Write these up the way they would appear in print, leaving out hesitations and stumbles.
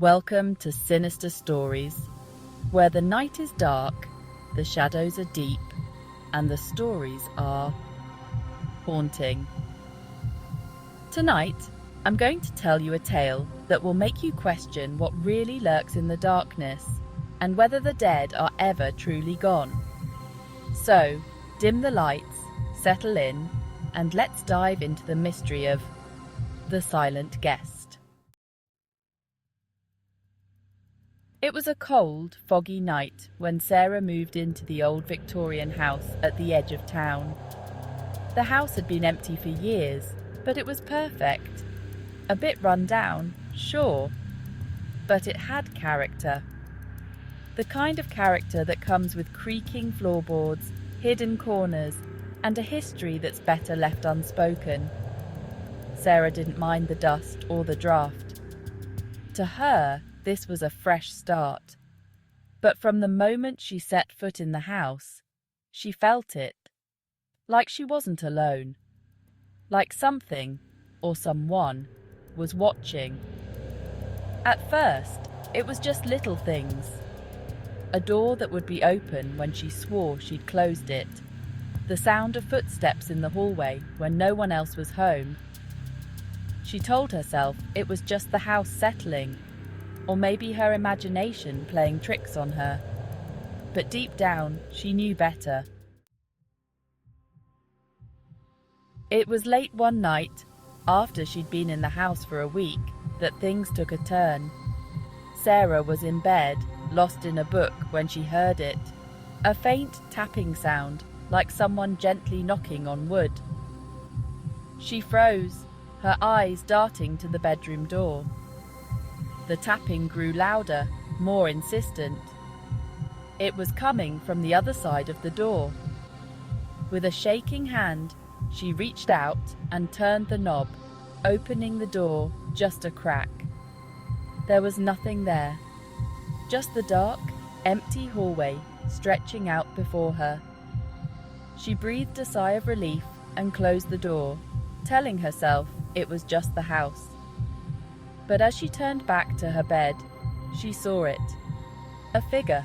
Welcome to Sinister Stories, where the night is dark, the shadows are deep, and the stories are haunting. Tonight, I'm going to tell you a tale that will make you question what really lurks in the darkness and whether the dead are ever truly gone. So, dim the lights, settle in, and let's dive into the mystery of the silent guest. It was a cold, foggy night when Sarah moved into the old Victorian house at the edge of town. The house had been empty for years, but it was perfect. A bit run down, sure, but it had character. The kind of character that comes with creaking floorboards, hidden corners, and a history that's better left unspoken. Sarah didn't mind the dust or the draft. To her, this was a fresh start. But from the moment she set foot in the house, she felt it. Like she wasn't alone. Like something, or someone, was watching. At first, it was just little things. A door that would be open when she swore she'd closed it. The sound of footsteps in the hallway when no one else was home. She told herself it was just the house settling, or maybe her imagination playing tricks on her. But deep down, she knew better. It was late one night, after she'd been in the house for a week, that things took a turn. Sarah was in bed, lost in a book when she heard it. A faint tapping sound, like someone gently knocking on wood. She froze, her eyes darting to the bedroom door. The tapping grew louder, more insistent. It was coming from the other side of the door. With a shaking hand, she reached out and turned the knob, opening the door just a crack. There was nothing there, just the dark, empty hallway stretching out before her. She breathed a sigh of relief and closed the door, telling herself it was just the house. But as she turned back to her bed, she saw it. A figure,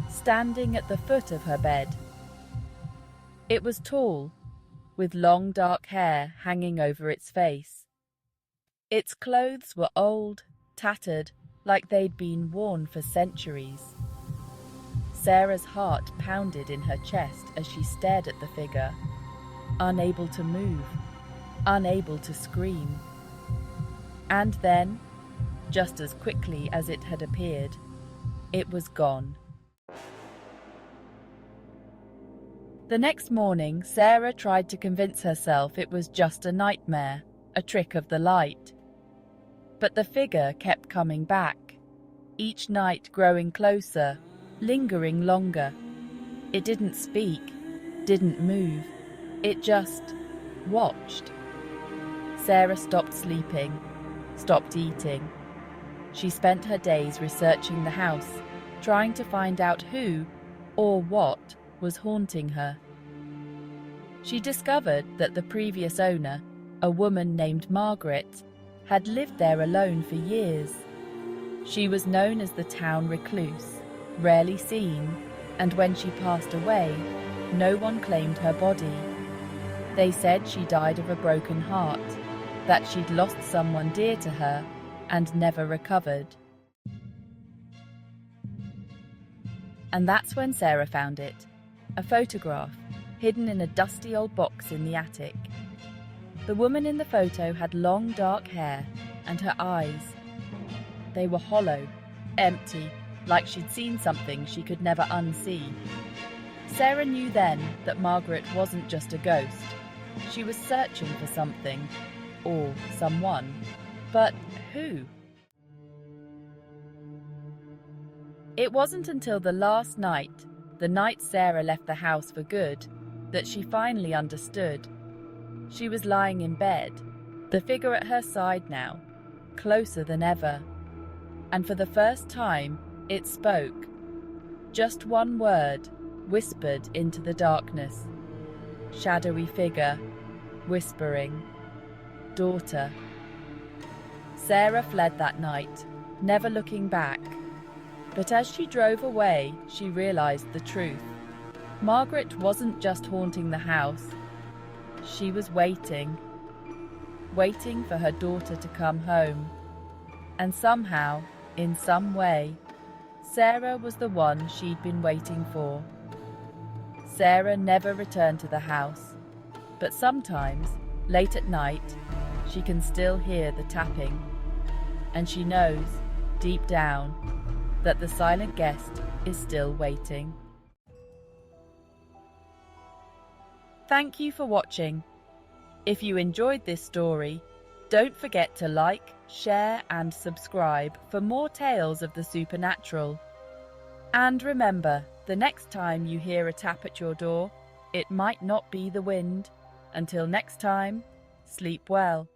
standing at the foot of her bed. It was tall, with long dark hair hanging over its face. Its clothes were old, tattered, like they'd been worn for centuries. Sarah's heart pounded in her chest as she stared at the figure, unable to move, unable to scream. And then, just as quickly as it had appeared, it was gone. The next morning, Sarah tried to convince herself it was just a nightmare, a trick of the light. But the figure kept coming back, each night growing closer, lingering longer. It didn't speak, didn't move, it just watched. Sarah stopped sleeping, stopped eating. She spent her days researching the house, trying to find out who or what was haunting her. She discovered that the previous owner, a woman named Margaret, had lived there alone for years. She was known as the town recluse, rarely seen, and when she passed away, no one claimed her body. They said she died of a broken heart, that she'd lost someone dear to her and never recovered. And that's when Sarah found it, a photograph hidden in a dusty old box in the attic. The woman in the photo had long dark hair, and her eyes, they were hollow, empty, like she'd seen something she could never unsee. Sarah knew then that Margaret wasn't just a ghost. She was searching for something, or someone. But who? It wasn't until the last night, the night Sarah left the house for good, that she finally understood. She was lying in bed, the figure at her side now, closer than ever. And for the first time, it spoke. Just one word, whispered into the darkness. Shadowy figure, whispering. Daughter. Sarah fled that night, never looking back. But as she drove away, she realized the truth. Margaret wasn't just haunting the house. She was waiting for her daughter to come home. And somehow, in some way, Sarah was the one she'd been waiting for. Sarah never returned to the house, but sometimes, late at night, she can still hear the tapping. And she knows, deep down, that the silent guest is still waiting. Thank you for watching. If you enjoyed this story, don't forget to like, share and subscribe for more tales of the supernatural. And remember, the next time you hear a tap at your door, it might not be the wind. Until next time, sleep well.